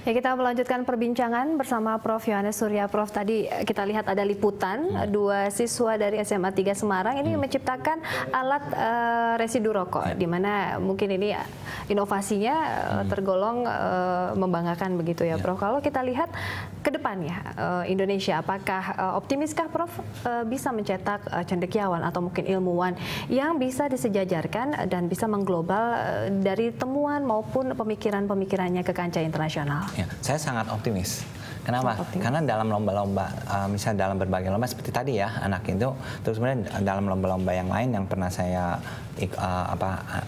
Ya, kita melanjutkan perbincangan bersama Prof. Yohanes Surya. Prof, tadi kita lihat ada liputan dua siswa dari SMA 3 Semarang ini menciptakan alat residu rokok, di mana mungkin ini inovasinya tergolong membanggakan begitu ya, Prof. Kalau kita lihat ke depannya Indonesia, apakah optimiskah Prof bisa mencetak cendekiawan atau mungkin ilmuwan yang bisa disejajarkan dan bisa mengglobal dari temuan maupun pemikiran-pemikirannya ke kancah internasional? Ya, saya sangat optimis. Kenapa? Karena dalam lomba-lomba, misalnya dalam berbagai lomba seperti tadi ya, anak itu, terus kemudian dalam lomba-lomba yang lain yang pernah saya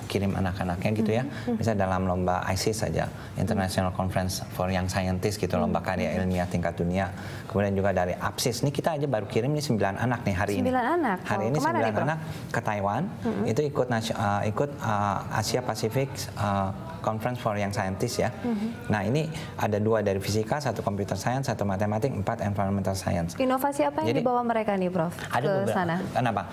kirim anak-anaknya gitu ya, misalnya dalam lomba ICIS saja, International Conference for Young Scientists gitu, lomba karya ilmiah tingkat dunia. Kemudian juga dari APSIS, ini kita aja baru kirim nih 9 anak nih hari ini. 9 anak? Hari ini 9 anak ke Taiwan, itu ikut Asia Pacific Conference for Young Scientists ya. Nah, ini ada 2 dari fisika, 1 computer science, 1 matematik, 4 environmental science. Inovasi apa yang dibawa mereka nih, Prof? Ada ke sana? Kenapa?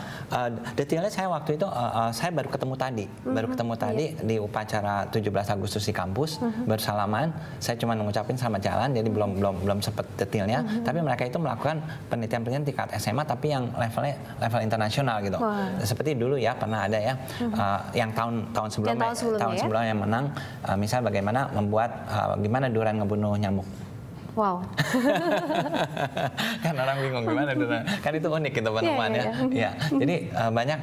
Detailnya saya waktu itu saya baru ketemu tadi, di upacara 17 Agustus di kampus, bersalaman. Saya cuma mengucapin selamat jalan, jadi belum sempat detailnya. Tapi mereka itu melakukan penelitian-penelitian tingkat SMA, tapi yang level internasional gitu. Seperti dulu ya pernah ada ya, yang tahun sebelumnya yang menang. Misal bagaimana membuat gimana durian ngebunuh nyamuk. Wow. Kan orang bingung gimana durian. Kan itu unik gitu penemuannya. Ya. Jadi banyak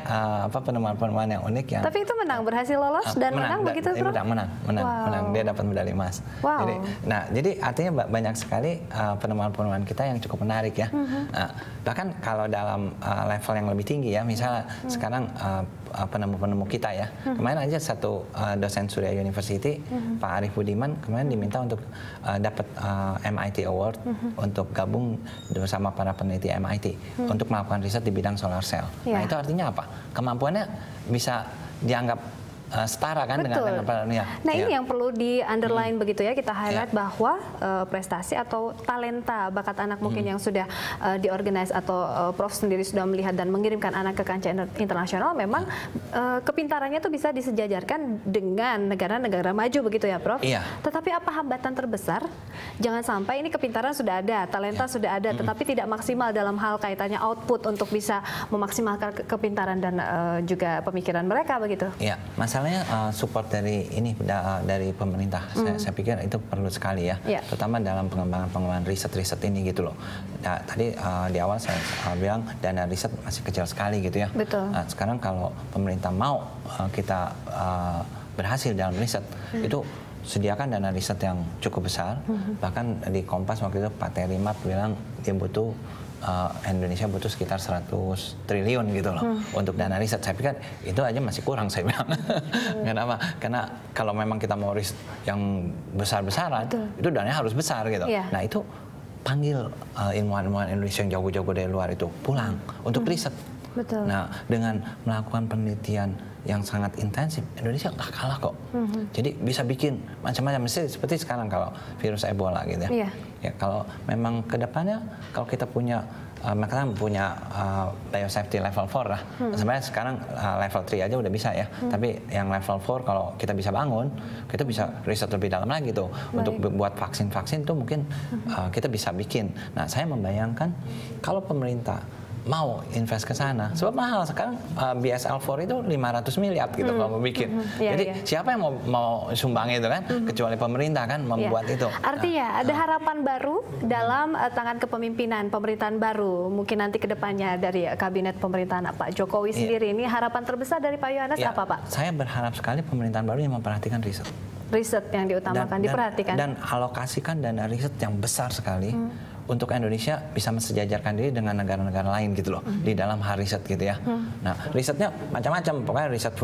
penemuan-penemuan yang unik yang. Tapi itu berhasil lolos dan menang begitu, Prof? Menang. Dia dapat medali emas. Wow. Jadi artinya banyak sekali penemuan-penemuan kita yang cukup menarik ya. Bahkan kalau dalam level yang lebih tinggi ya, misalnya sekarang penemu-penemu kita ya. Kemarin aja satu dosen Surya University, Pak Arief Budiman, kemarin diminta untuk dapat MIT Award untuk gabung bersama para peneliti MIT untuk melakukan riset di bidang solar cell. Nah, itu artinya apa? Kemampuannya bisa dianggap setara kan dengan dunia. Nah, ini yang perlu di underline begitu ya, kita highlight bahwa prestasi atau talenta bakat anak mungkin yang sudah diorganize atau Prof sendiri sudah melihat dan mengirimkan anak ke kancah internasional, memang kepintarannya itu bisa disejajarkan dengan negara-negara maju begitu ya, Prof. Tetapi apa hambatan terbesar? Jangan sampai ini kepintaran sudah ada, talenta sudah ada, tetapi tidak maksimal dalam hal kaitannya output untuk bisa memaksimalkan kepintaran dan juga pemikiran mereka begitu. Iya, masalahnya support dari pemerintah, saya pikir itu perlu sekali ya, terutama dalam pengembangan riset-riset ini gitu loh. Nah, tadi di awal saya bilang dana riset masih kecil sekali gitu ya. Betul. Nah, sekarang kalau pemerintah mau kita berhasil dalam riset, itu sediakan dana riset yang cukup besar. Bahkan di Kompas waktu itu Pak Terimat bilang dia butuh Indonesia butuh sekitar 100 triliun gitu loh untuk dana riset. Saya pikir itu aja masih kurang, saya bilang. Kenapa? Karena kalau memang kita mau riset yang besar-besaran, itu dananya harus besar gitu. Nah, itu panggil ilmuwan-ilmuwan Indonesia yang jago-jago dari luar itu pulang untuk riset. Nah, dengan melakukan penelitian yang sangat intensif, Indonesia nggak kalah kok. Jadi bisa bikin macam-macam, seperti sekarang kalau virus Ebola gitu ya. Ya, kalau memang kedepannya kalau kita punya mereka punya biosafety level 4 lah. Sebenarnya sekarang level 3 aja udah bisa ya. Tapi yang level 4 kalau kita bisa bangun, kita bisa riset lebih dalam lagi tuh. Untuk buat vaksin-vaksin tuh mungkin kita bisa bikin. Nah, saya membayangkan kalau pemerintah mau invest ke sana, sebab mahal sekarang BSL-4 itu 500 miliar gitu kalau mau bikin. Jadi siapa yang mau sumbang itu kan, kecuali pemerintah kan membuat itu. Artinya ada harapan baru dalam tangan kepemimpinan pemerintahan baru, mungkin nanti kedepannya dari kabinet pemerintahan Pak Jokowi sendiri. Ini harapan terbesar dari Pak Yohanes apa, Pak? Saya berharap sekali pemerintahan baru yang memperhatikan riset. Riset yang diutamakan, diperhatikan. Dan alokasikan dana riset yang besar sekali untuk Indonesia bisa mensejajarkan diri dengan negara-negara lain gitu loh di dalam hal riset gitu ya. Nah, risetnya macam-macam, pokoknya riset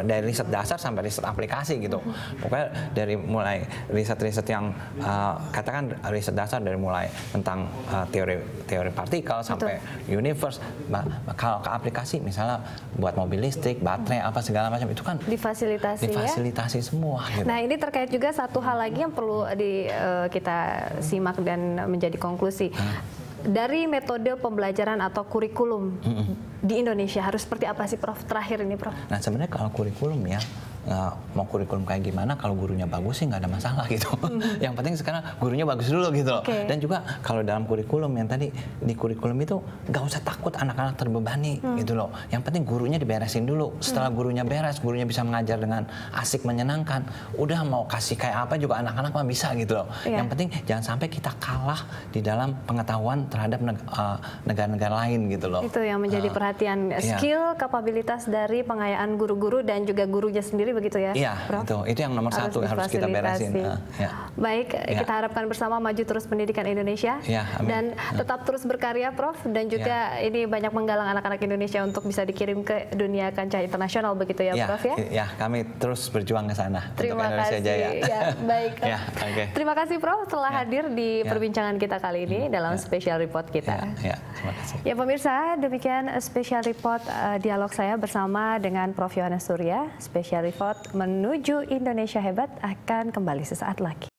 dari riset dasar sampai riset aplikasi gitu. Pokoknya dari mulai riset-riset yang katakan riset dasar dari mulai tentang teori partikel sampai universe. Kalau ke aplikasi misalnya buat mobil listrik, baterai apa segala macam itu kan difasilitasi semua gitu. Nah, ini terkait juga satu hal lagi yang perlu kita simak dan menjadi konklusi. Dari metode pembelajaran atau kurikulum di Indonesia harus seperti apa sih Prof? Terakhir ini Prof. Nah sebenarnya kalau kurikulum ya, mau kurikulum kayak gimana, kalau gurunya bagus sih nggak ada masalah gitu. Yang penting sekarang gurunya bagus dulu gitu loh. Dan juga kalau dalam kurikulum yang tadi, di kurikulum itu nggak usah takut anak-anak terbebani gitu loh. Yang penting gurunya diberesin dulu. Setelah gurunya beres, gurunya bisa mengajar dengan asik, menyenangkan, udah mau kasih kayak apa juga anak-anak mah bisa gitu loh. Yang penting jangan sampai kita kalah di dalam pengetahuan terhadap negara-negara lain gitu loh. Itu yang menjadi perhatian, skill, kapabilitas dari pengayaan guru-guru dan juga gurunya sendiri begitu ya, Iya, itu yang nomor satu harus kita beresin. Baik, kita harapkan bersama maju terus pendidikan Indonesia dan tetap terus berkarya, Prof. Dan juga ini banyak menggalang anak-anak Indonesia untuk bisa dikirim ke dunia kancah internasional begitu ya, Prof ya? Ya, kami terus berjuang ke sana. Terima kasih. Jaya. Ya, baik. Terima kasih, Prof, telah hadir di perbincangan kita kali ini dalam special report kita. Terima kasih. Ya pemirsa, demikian special report dialog saya bersama dengan Prof Yohanes Surya. Special report menuju Indonesia Hebat akan kembali sesaat lagi.